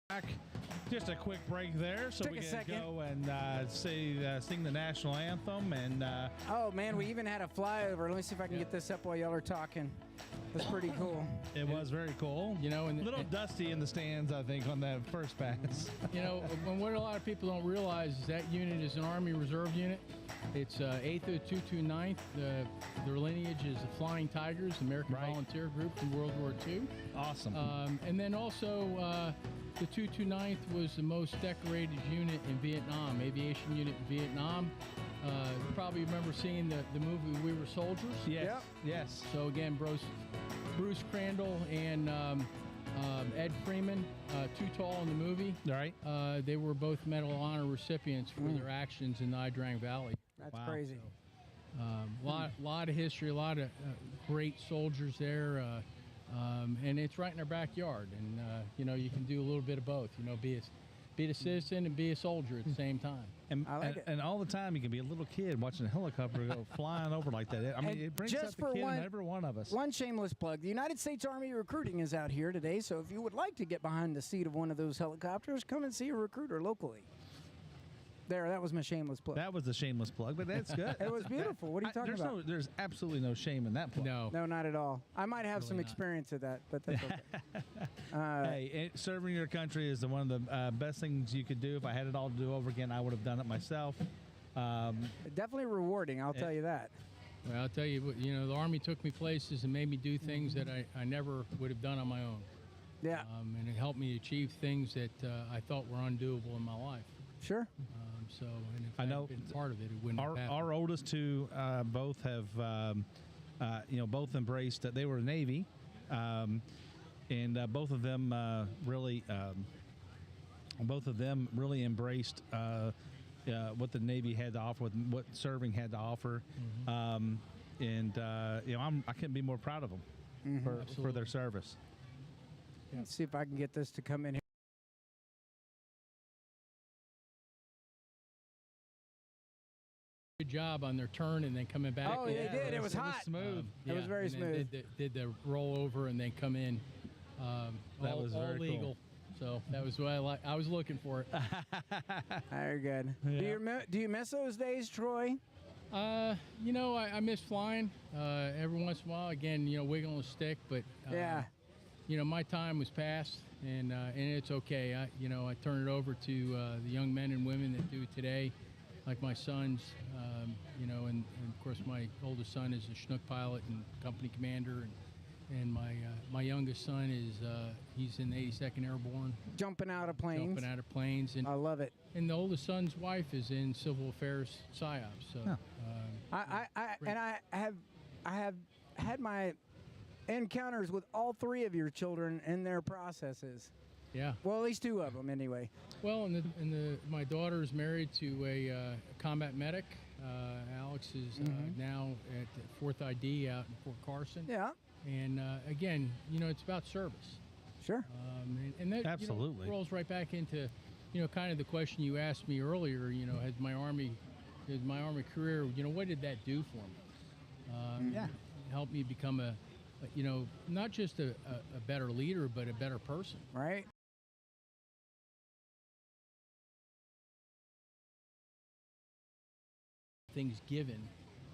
Back. Just a quick break there, so we can go and sing the national anthem. And oh man, we even had a flyover. Let me see if I can get this up while y'all are talking. That's pretty cool. It was very cool. You know, and a little dusty in the stands, I think, on that first pass. You know, what a lot of people don't realize is that unit is an Army Reserve unit. It's 8th of the 229th. Their lineage is the Flying Tigers, American volunteer group from World War II. Awesome. And then also the 229th was the most decorated unit in Vietnam, aviation unit in Vietnam. You probably remember seeing the movie We Were Soldiers. Yes. Yep. Yes. So again, Bruce Crandall and Ed Freeman, Too Tall in the movie. Right. They were both Medal of Honor recipients for their actions in the Ia Drang Valley. That's crazy. So, lot of history, a lot of great soldiers there, and it's right in our backyard. And you know, you can do a little bit of both. You know, be a citizen and be a soldier at the same time. And, and all the time, you can be a little kid watching a helicopter go flying over like that. I mean, it brings up the kid in every one of us. One shameless plug. The United States Army Recruiting is out here today, so if you would like to get behind the seat of one of those helicopters, come and see a recruiter locally. There, that was my shameless plug. That was a shameless plug, but that's good. It was beautiful. What are you talking about? There's absolutely no shame in that plug. No, not at all. I might have some experience of that, but that's okay. Hey, serving your country is one of the best things you could do. If I had it all to do over again, I would have done it myself. Definitely rewarding, I'll tell you that. Well, I'll tell you, you know, the Army took me places and made me do things that I never would have done on my own. Yeah. And it helped me achieve things that I thought were undoable in my life. Sure. So, and if I know been part of it, it wouldn't have happened. Our oldest two both have, both embraced that they were Navy, and both of them really embraced what the Navy had to offer, what serving had to offer, and I couldn't be more proud of them for their service. Let's see if I can get this to come in here. Good job on their turn and then coming back. Oh, they did. It was hot. Smooth. It was very smooth. Did the roll over and then come in. That was very legal. cool. So that was what I was looking for it. Very good. Yeah. Do you miss those days, Troy? You know, I miss flying every once in a while. Again, you know, wiggling a stick, but yeah. You know, my time was past, and it's okay. I turn it over to the young men and women that do it today. Like my sons, and of course my oldest son is a Chinook pilot and company commander, and my youngest son is he's in the 82nd Airborne. Jumping out of planes. And I love it. And the oldest son's wife is in Civil Affairs PSYOPs. So I have had my encounters with all three of your children in their processes. Yeah. Well, at least two of them, anyway. Well, my daughter is married to a combat medic. Alex is now at 4th ID out in Fort Carson. Yeah. And again, you know, it's about service. Sure. And that absolutely rolls right back into, you know, kind of the question you asked me earlier. You know, has my Army career, you know, what did that do for me? Helped me become not just a better leader, but a better person. Right. Things given,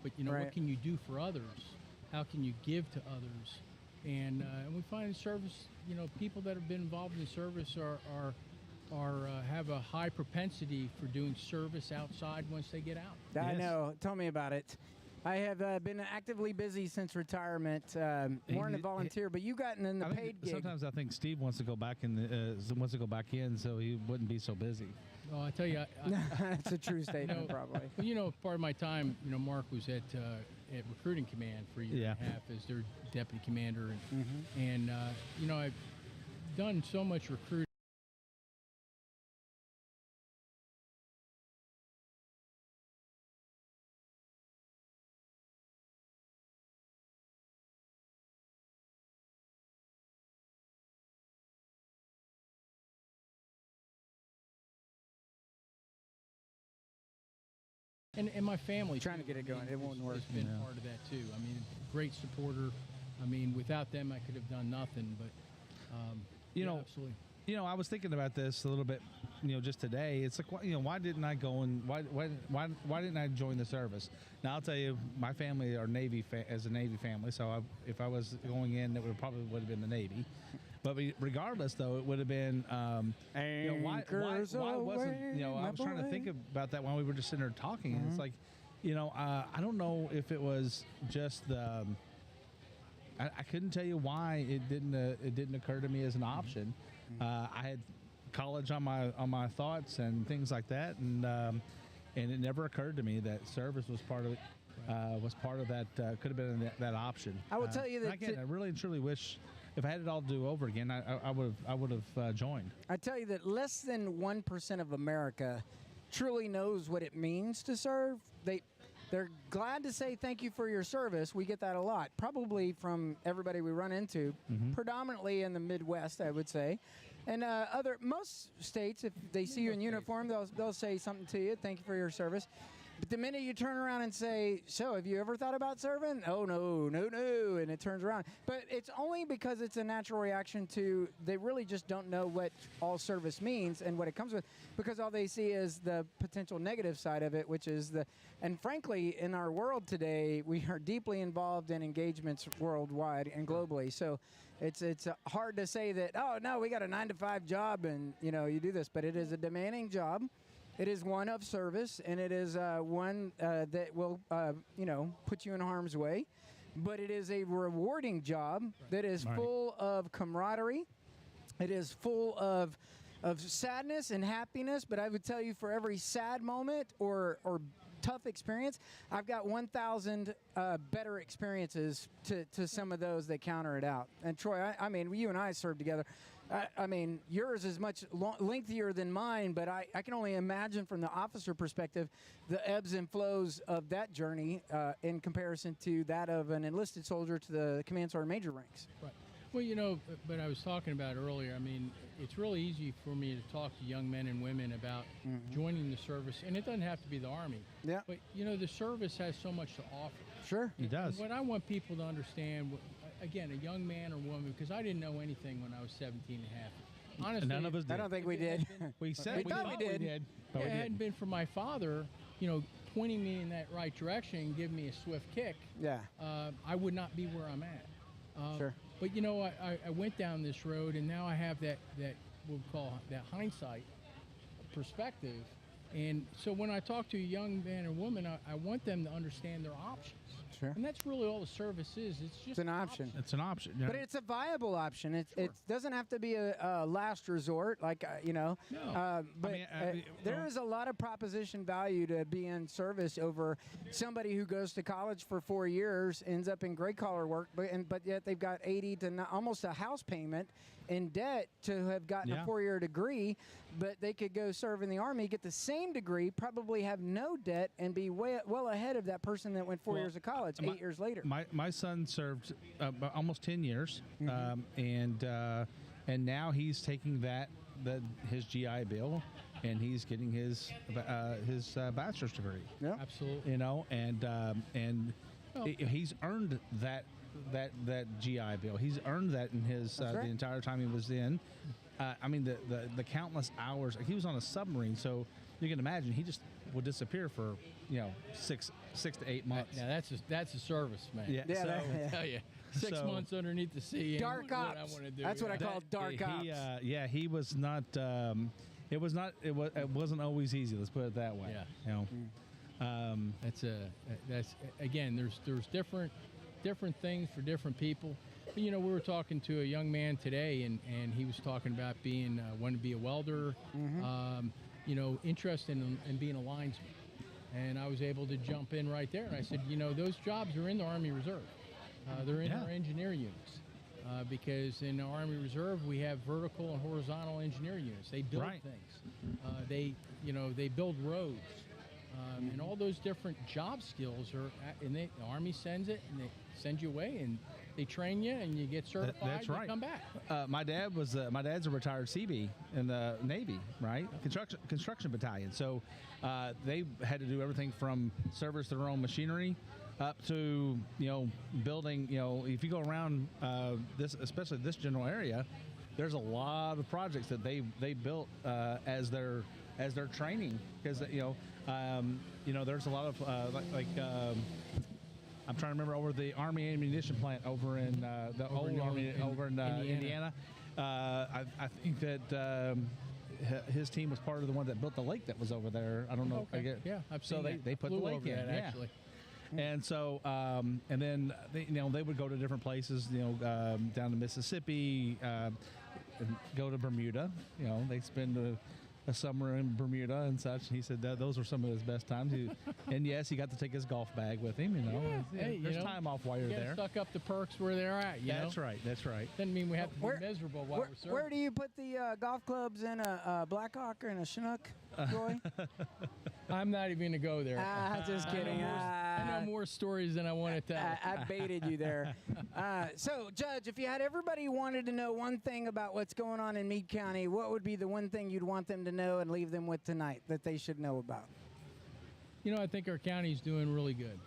but you know, what can you do for others? How can you give to others? And we find in service, you know, people that have been involved in service have a high propensity for doing service outside once they get out. I know. Tell me about it. I have been actively busy since retirement, more in a volunteer, but you gotten in the paid gig. Sometimes I think Steve wants to go back in, so he wouldn't be so busy. Oh, I tell you, that's a true statement, probably. You know, part of my time, you know, Mark was at recruiting command for a year and a half as their deputy commander, and you know, I've done so much recruiting. And my family trying to get it going. It won't work. Has been part of that too. I mean, great supporter. I mean, without them, I could have done nothing. But you know, absolutely. I was thinking about this a little bit, just today. It's like, why didn't I go and why didn't I join the service? Now I'll tell you, my family are as a Navy family, so if I was going in, it probably would have been the Navy. But regardless, though, it would have been, why wasn't, I was trying to think about that when we were just sitting there talking. And it's like, I don't know if it was just the. I couldn't tell you why it didn't occur to me as an option. I had college on my thoughts and things like that, and it never occurred to me that service was part of it. Was part of that. Could have been that option. I will tell you that. Again, I really and truly wish. If I had it all to do over again, I would have joined. I tell you that less than 1% of America truly knows what it means to serve. They're glad to say thank you for your service. We get that a lot, probably from everybody we run into, predominantly in the Midwest, I would say. And most states, if they see you in uniform, they'll say something to you. Thank you for your service. But the minute you turn around and say, so have you ever thought about serving? Oh, no, and it turns around. But it's only because it's a natural reaction to, they really just don't know what all service means and what it comes with, because all they see is the potential negative side of it, which is and frankly, in our world today, we are deeply involved in engagements worldwide and globally. So it's hard to say that, oh, no, we got a 9-to-5 job and, you do this, but it is a demanding job. It is one of service, and it is one that will, put you in harm's way. But it is a rewarding job that is full of camaraderie. It is full of sadness and happiness. But I would tell you, for every sad moment or tough experience, I've got 1,000 better experiences to some of those that counter it out. And Troy, I mean, you and I served together. I mean, yours is much lengthier than mine, but I can only imagine from the officer perspective the ebbs and flows of that journey in comparison to that of an enlisted soldier to the command sergeant major ranks. Right. Well, but I was talking about earlier, I mean, it's really easy for me to talk to young men and women about joining the service, and it doesn't have to be the Army. Yeah. But, the service has so much to offer. Sure. It does. And what I want people to understand, again, a young man or woman, because I didn't know anything when I was 17 and a half. Honestly, none of us did. I don't think we did. We said we thought we did. But it hadn't been for my father, pointing me in that right direction and giving me a swift kick, I would not be where I'm at. Sure. But, I went down this road, and now I have that we'll call that hindsight perspective. And so when I talk to a young man or woman, I want them to understand their options. Sure. And that's really all the service is. It's just an option. It's an option. Yeah. But it's a viable option. It doesn't have to be a last resort, No. But there is a lot of proposition value to be in service over somebody who goes to college for 4 years, ends up in gray collar work, but yet they've got 80 to almost a house payment in debt to have gotten a 4-year degree, but they could go serve in the Army, get the same degree, probably have no debt, and be well ahead of that person that went 4 years of college 8 years later. My son served almost 10 years, and now he's taking his GI Bill, and he's getting his bachelor's degree. Yeah, absolutely. He's earned that GI Bill. He's earned that in his the entire time he was in. I mean, the countless hours. He was on a submarine, so you can imagine he just would disappear for 6 to 8 months. Yeah, that's a service, man. Yeah, I tell you, 6 months underneath the sea. Dark ops. What I want to do. That's what I call dark ops. He was not. It wasn't always easy. Let's put it that way. Yeah. That's again. There's different things for different people. But, we were talking to a young man today, and he was talking about wanting to be a welder, interested in being a linesman. And I was able to jump in right there. And I said, those jobs are in the Army Reserve. They're in our engineer units. Because in the Army Reserve, we have vertical and horizontal engineer units. They build things. They build roads. And all those different job skills and the Army sends it, and they send you away, and they train you, and you get certified. That's right. And come back. My dad's a retired CB in the Navy, right? Construction battalion. So they had to do everything from service their own machinery up to building. If you go around especially this general area, there's a lot of projects that they built as their training, because there's a lot of I'm trying to remember, over the Army ammunition plant over in the old Army over in Indiana. I think that his team was part of the one that built the lake that was over there. I don't know. Okay. Yeah, I've seen that. They put the lake over in that, actually. And so, and then they would go to different places, down to Mississippi, and go to Bermuda. They spend a summer in Bermuda and such. And he said that those were some of his best times. And yes, he got to take his golf bag with him. Hey, there's time off while you're there. Suck up the perks where they're at. That's right. That's right. Doesn't mean we have to be miserable while we're serving. Where do you put the golf clubs in a Blackhawk or in a Chinook, Joy? I'm not even going to go there. Just kidding. I know more stories than I want to tell. I baited you there. So, Judge, if you had everybody wanted to know one thing about what's going on in Meade County, what would be the one thing you'd want them to know and leave them with tonight that they should know about? I think our county's doing really good.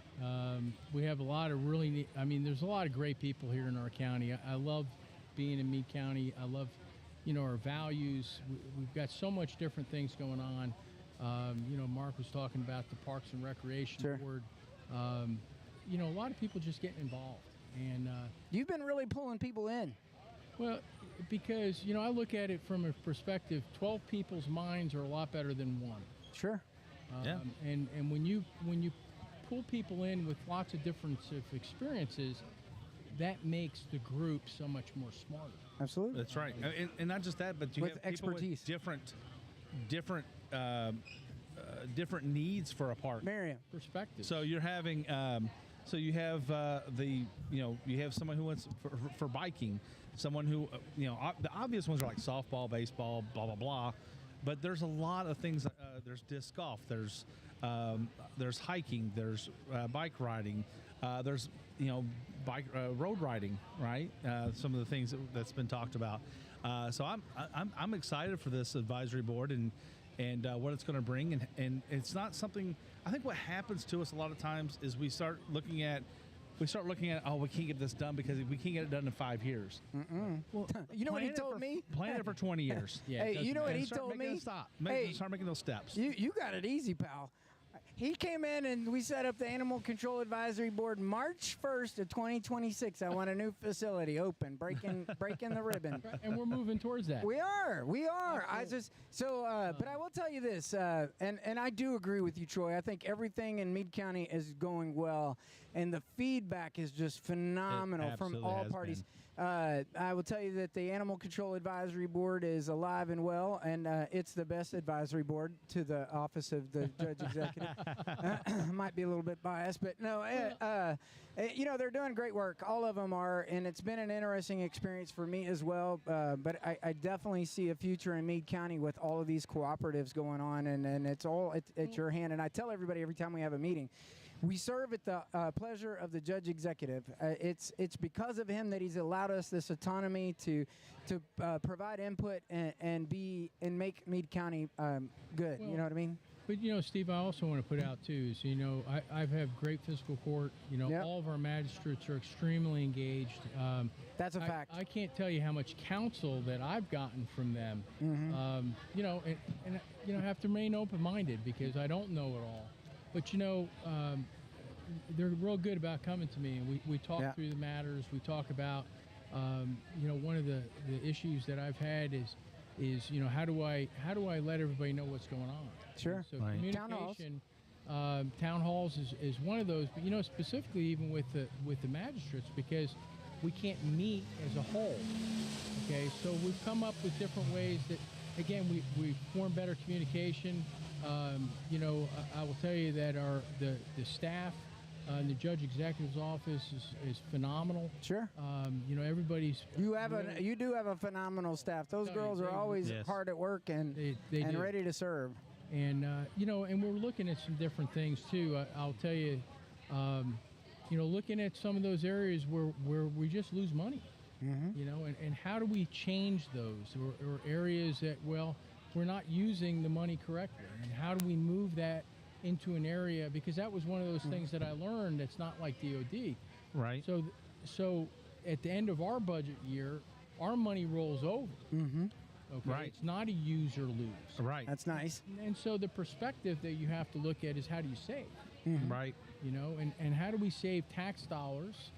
We have a lot of there's a lot of great people here in our county. I love being in Meade County. I love, our values. We've got so much different things going on. Mark was talking about the Parks and Recreation Board. A lot of people just getting involved. And you've been really pulling people in. Well, because, I look at it from a perspective, 12 people's minds are a lot better than one. Sure. And when you pull people in with lots of different experiences, that makes the group so much more smarter. Absolutely. That's right. And not just that, but you with have people expertise. With different needs for a park. Miriam. Perspective. So you're having, you have you have someone who wants for biking, someone who, the obvious ones are like softball, baseball, blah, blah, blah. But there's a lot of things. There's disc golf. There's hiking. There's bike riding. There's road riding. Right. Some of the things that's been talked about. So I'm excited for this advisory board and what it's going to bring. And it's not something. I think what happens to us a lot of times is we start looking at, we can't get this done because we can't get it done in 5 years. Well, you know what he told me? Plan it for 20 years. Hey, you know what he told me? Start making those steps. You got it easy, pal. He came in and we set up the Animal Control Advisory Board March 1st of 2026. I want a new facility open, breaking the ribbon. And we're moving towards that. We are. But I will tell you this, and I do agree with you, Troy. I think everything in Meade County is going well, and the feedback is just phenomenal from all parties. I will tell you that the Animal Control Advisory Board is alive and well, and it's the best advisory board to the office of the Judge Executive. Might be a little bit biased, but no, they're doing great work. All of them are, and it's been an interesting experience for me as well. But I definitely see a future in Meade County with all of these cooperatives going on, and it's all at your hand. And I tell everybody every time we have a meeting, we serve at the pleasure of the Judge Executive. It's because of him that he's allowed us this autonomy to provide input and make Meade County good. Well, you know what I mean? But, Steve, I also want to put out, too, is, I've had great fiscal court. Yep. All of our magistrates are extremely engaged. That's a fact. I can't tell you how much counsel that I've gotten from them. Mm-hmm. I have to remain open-minded because I don't know it all. But, they're real good about coming to me, and we talk through the matters. We talk about, one of the issues that I've had is how do I let everybody know what's going on? Sure. So communication, town halls is one of those. But specifically even with the magistrates, because we can't meet as a whole. Okay, so we've come up with different ways that, again, we form better communication. I will tell you that the staff in the Judge Executive's office is phenomenal. Sure. Everybody's. You do have a phenomenal staff. Those girls are always hard at work and ready to serve. And and we're looking at some different things too. I'll tell you, looking at some of those areas where we just lose money. Mm-hmm. And how do we change those or areas that we're not using the money correctly, and how do we move that into an area, because that was one of those things that I learned. That's not like DOD. Right. So at the end of our budget year, our money rolls over. Mm-hmm. Okay, Right. it's not a use or lose. Right. That's nice. And so the perspective that you have to look at is how do you save? Right. You know, and how do we save tax dollars?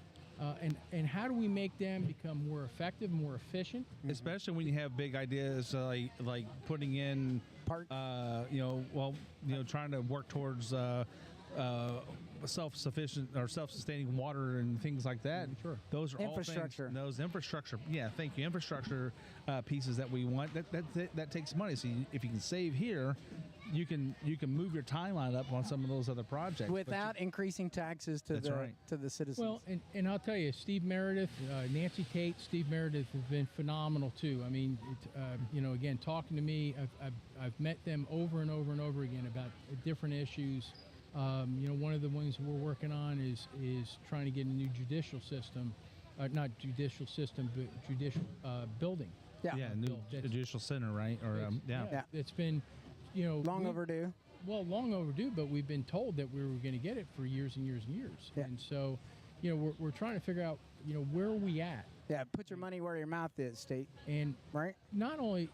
And how do we make them become more effective, more efficient? Especially when you have big ideas like putting in Park. trying to work towards self-sufficient or self-sustaining water and things like that. Sure. Those are Infrastructure. all things, those infrastructure. Yeah, thank you. Infrastructure pieces that we want. That takes money. So if you can save here, you can move your timeline up on some of those other projects Without increasing taxes to That's the right. to the citizens. Well, and I'll tell you, Steve Meredith, Nancy Tate, Steve Meredith have been phenomenal too. I mean, again, talking to me, I've met them over and over and over again about different issues. One of the ones we're working on is trying to get a new judicial system, not judicial system, but judicial building. yeah. Yeah, new That's- judicial center, right? Or Yeah. It's been, Long overdue. Well, long overdue, but we've been told that we were going to get it for years and years and years. Yeah. And so, we're trying to figure out, where are we at? Yeah, put your money where your mouth is, state. And Right. not only,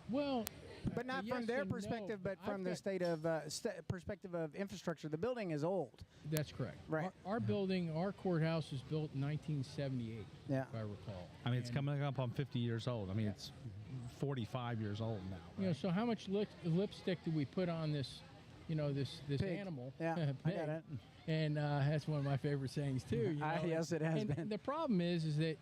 But not yes from their and no. perspective, but from I've the got- state of perspective of infrastructure. The building is old. That's correct. Right. Our building, our courthouse was built in 1978, Yeah. if I recall. I mean, it's And, coming up on 50 years old. I mean, it's 45 years old now. Right? So how much lipstick do we put on this, this Pig. animal? Yeah, I pig. got it. And that's one of my favorite sayings too. Yes, it has and been. The problem is that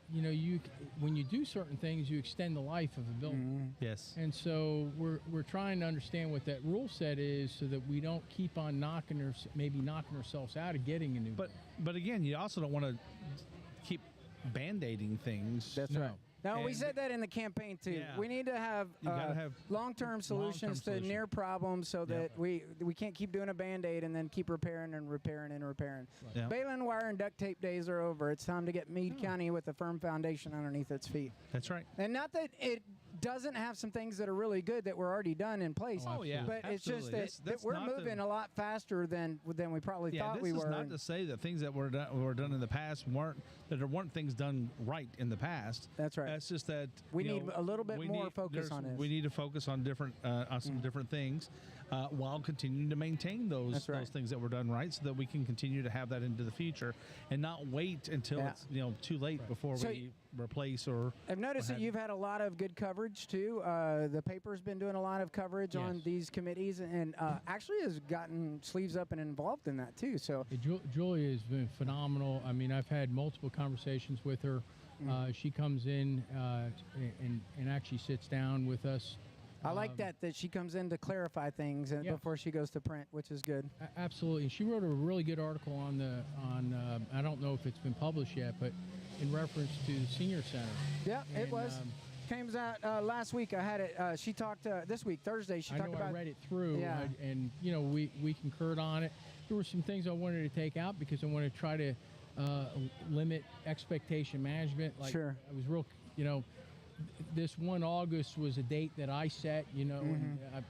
when you do certain things, you extend the life of a building. Yes. And so we're trying to understand what that rule set is, so that we don't keep on knocking ourselves out of getting a new. But again, you also don't want to keep band-aiding things. That's No. right. No, we And- said that in the campaign too. Yeah. We need to have, You gotta have long-term solutions to solution. near problems, so that Yep. we can't keep doing a Band-Aid and then keep repairing and repairing and repairing. Yeah. Balin wire and duct tape days are over. It's time to get Meade County with a firm foundation underneath its feet. That's right. And not that it doesn't have some things that are really good that were already done in place. Oh, yeah. But it's just Absolutely. that That's we're not the- moving a lot faster than we probably Yeah, thought this we is were. not to say that things that were done in the past weren't things done right in the past. That's right. That's just that We need a little bit we more need- focus there's- on this. We need to focus on different on some different things, while continuing to maintain those That's right. those things that were done right, so that we can continue to have that into the future, and not wait until Yeah. it's too late before So we replace or. I've noticed that have- you've had a lot of good coverage too. The paper's been doing a lot of coverage on Yes. these committees, and actually has gotten sleeves up and involved in that too. So Julia has been phenomenal. I mean, I've had multiple conversations with her. She comes in and actually sits down with us. I like that she comes in to clarify things Yeah. before she goes to print, which is good. Absolutely. She wrote a really good article on I don't know if it's been published yet, but in reference to the senior center. Yeah, it And, was. Came out last week. I had it. She talked this week, Thursday. She I talked know about. I read it through, Yeah. and we concurred on it. There were some things I wanted to take out because I wanted to try to limit expectation management. Like, Sure. I was real, this 1 August was a date that I set, and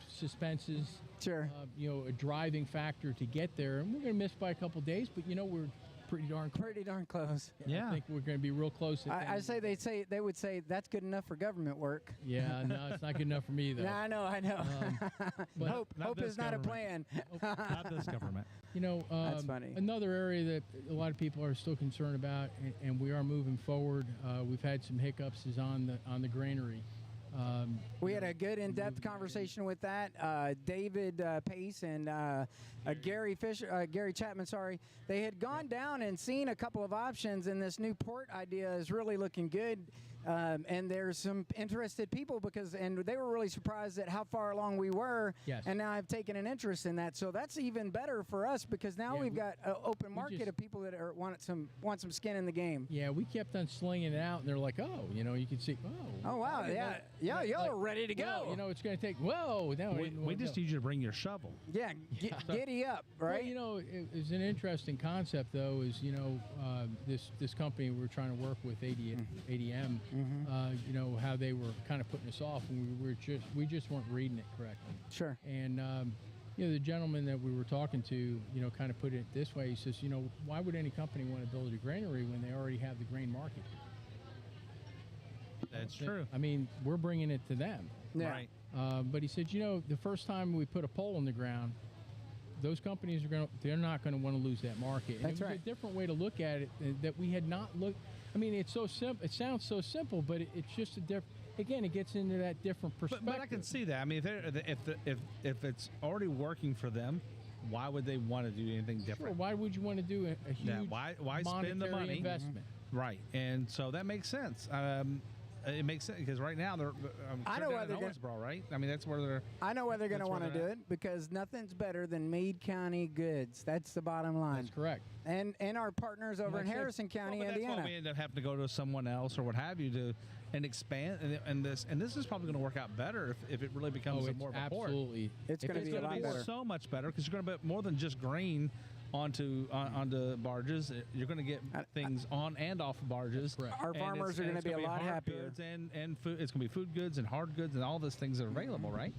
suspenses, Sure. a driving factor to get there. And we're going to miss by a couple days, but we're pretty darn close. Pretty darn close. Yeah. I think we're going to be real close. At the I end. say they would say that's good enough for government work. Yeah, no, it's not good enough for me though. Yeah, I know. But Hope this is not a plan. government. Not this government. That's funny. Another area that a lot of people are still concerned about, and we are moving forward. We've had some hiccups is on the granary. We had a good in-depth conversation with that. David Pace and Gary Chapman, sorry. They had gone down and seen a couple of options, and this new port idea is really looking good. And there's some interested people and they were really surprised at how far along we were. Yes. And now I've taken an interest in that. So that's even better for us because now Yeah, we've got an open market just- of people that want some skin in the game. Yeah, we kept on slinging it out, and they're like, "Oh, you can see, Oh, wow. I didn't Yeah. know- Yeah, like- y'all are ready to go. Well, it's going to take. Whoa, no, We just need you to bring your shovel. Yeah, giddy up, right? Well, it's an interesting concept, though. Is this company we're trying to work with, ADM, how they were kind of putting us off, and we just weren't reading it correctly. Sure. And the gentleman that we were talking to, kind of put it this way. He says, why would any company want to build a granary when they already have the grain market? That's true. I mean, we're bringing it to them. Yeah. Right. But he said, the first time we put a pole in the ground, those companies they're not going to want to lose that market. And That's it was right. a different way to look at it that we had not looked. I mean, it's so simple. It sounds so simple, but it's just a different. Again, it gets into that different perspective. But I can see that. I mean, if it's already working for them, why would they want to do anything different? Sure, why would you want to do a huge why spend the monetary money? investment? Right, and so that makes sense. It makes sense because right now they're. I know why they're gonna- Owensboro, right? I mean, that's where they're. I know why they're going to That's where want to they're do at. it because nothing's better than Meade County goods. That's the bottom line. That's correct. And our partners over in Like I said- Harrison County, Well, but Indiana. that's why we end up having to go to someone else or what have you to and expand and this is probably going to work out better if it really becomes it's more of a port. absolutely. It's If gonna be a It's lot going to be better. so much better because you're going to put more than just grain onto barges. You're going to get things on and off of barges. Correct. Our And farmers it's- are and going to it's be a gonna lot hard happier. goods and food. It's going to be food goods and hard goods and all those things that are available, right?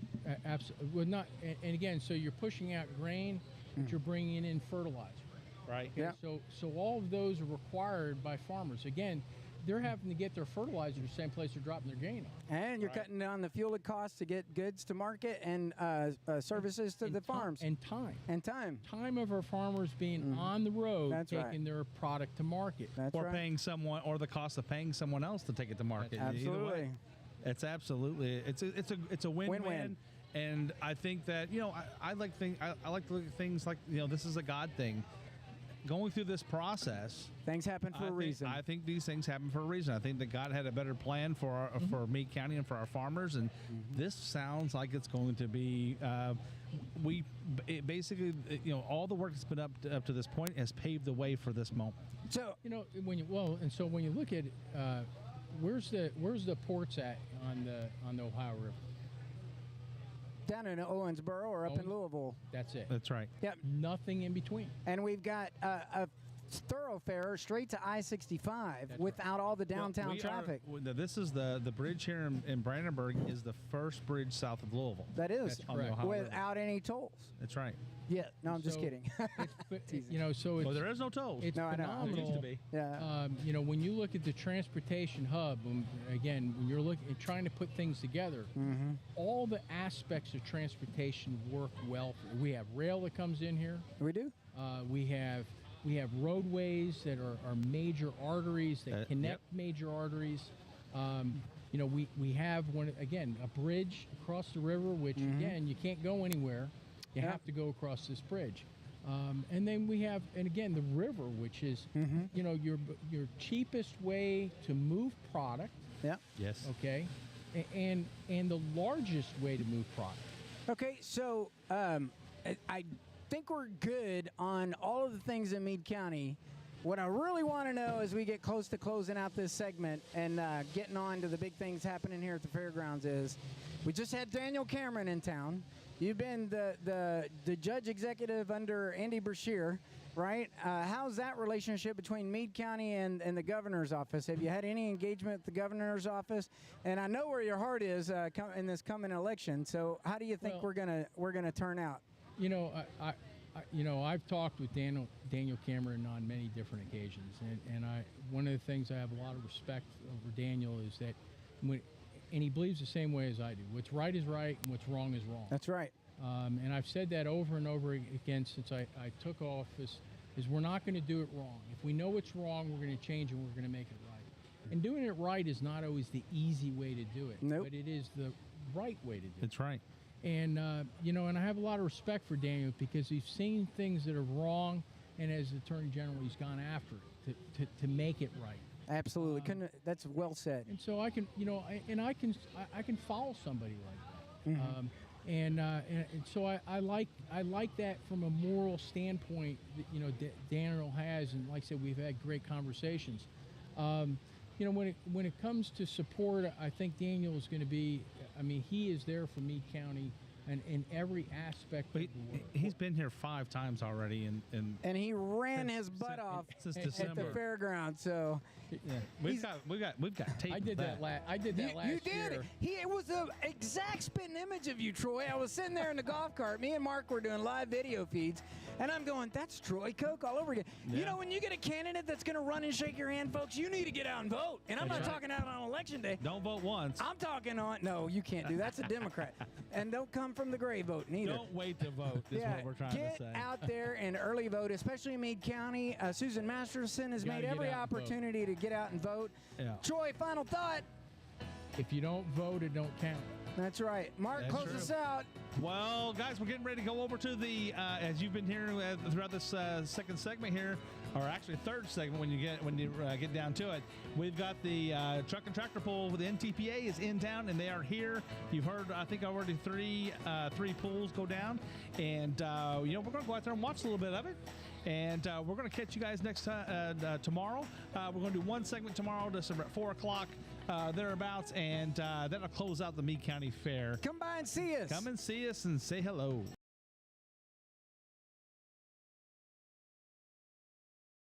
Absolutely. Well, not. And again, so you're pushing out grain, but you're bringing in fertilizer. Right. Yeah. So all of those are required by farmers. Again, they're having to get their fertilizer the same place they're dropping their grain off. And you're Right. cutting down the fuel costs to get goods to market and services to the farms. And time. And time. Time of our farmers being on the road, That's right. taking their product to market. That's Or right. paying someone, or the cost of paying someone else to take it to market. Either way. Absolutely. It's absolutely it's a win-win. Win-win. And I think that I like I like to look at things like this is a God thing. Going through this process, Things happen for a reason. I think these things happen for a reason. I think that God had a better plan for for Meade County and for our farmers, and this sounds like it's going to be. Basically, all the work that's been up to this point has paved the way for this moment. So, When you look at where's the ports at on the Ohio River? down in Owensboro or up in Louisville. That's it. That's right. Yep. Nothing in between. And we've got a thoroughfare straight to I-65 That's without all the downtown We are- traffic. This is the bridge here in Brandenburg is the first bridge south of Louisville. That is. That's on the correct. Ohio River. Without any tolls. That's right. Yeah. No, I'm just So- kidding. But, Teasing. so it's, Well, there is no tolls. it's No, I know. There phenomenal. used to be. Yeah. When you look at the transportation hub, when you're looking at trying to put things together, all the aspects of transportation work well. We have rail that comes in here. We do? We have roadways that are major arteries that connect Yep. major arteries. We have a bridge across the river, which again you can't go anywhere. You Yep. have to go across this bridge. And then we have, and again, the river, which is your cheapest way to move product. Yeah. Yes. Okay, and the largest way to move product. Okay, so I think we're good on all of the things in Meade County. What I really want to know as we get close to closing out this segment and getting on to the big things happening here at the fairgrounds is, we just had Daniel Cameron in town. You've been the judge executive under Andy Brashear, right? How's that relationship between Meade County and the governor's office? Have you had any engagement with the governor's office? And I know where your heart is in this coming election. So how do you think Well- we're gonna turn out? I've talked with Daniel Cameron on many different occasions, and one of the things I have a lot of respect over Daniel is that and he believes the same way as I do. What's right is right, and what's wrong is wrong. That's right. And I've said that over and over again since I took office, is we're not going to do it wrong. If we know it's wrong, we're going to change it, we're going to make it right. And doing it right is not always the easy way to do it, Nope. but it is the right way to do it. That's right. And, and I have a lot of respect for Daniel because he's seen things that are wrong, and as Attorney General, he's gone after it to make it right. Absolutely. That's well said. And so I can, I can follow somebody like that. And so I like that from a moral standpoint that, Daniel has, and like I said, we've had great conversations. When it comes to support, I think Daniel is going to be. I mean, he is there for Meade County and in every aspect But of the world. he's been here 5 times already, And he ran his butt off since at the December. fairground. So Yeah, we've got tape. I of did that last. I did that last you did. year. It was the exact spitting image of you, Troy. I was sitting there in the golf cart. Me and Mark were doing live video feeds, and I'm going, "That's Troy Koch all over again." You Yeah. know, when you get a candidate that's going to run and shake your hand, folks, you need to get out and vote. And I'm That's not right. talking out on election day. Don't vote once. I'm talking on. No, you can't do. That's a Democrat. And don't come from the gray vote neither. Don't wait to vote. Is what we're trying get to say. out there and early vote, especially in Meade County. Susan Masterson has Gotta made get every out and vote. opportunity to get out and vote. Yeah. Troy, final thought. If you don't vote, it don't count. That's right. Mark, That's close true. us out. Well, guys, we're getting ready to go over to the as you've been hearing throughout this second segment here, or actually third segment when you get down to it. We've got the truck and tractor pull with the NTPA is in town, and they are here. You've heard, I think, already three pulls go down, and we're going to go out there and watch a little bit of it. And we're going to catch you guys next tomorrow. We're going to do one segment tomorrow, just at 4 o'clock thereabouts, and that'll close out the Meade County Fair. Come by and see us. Come and see us and say hello.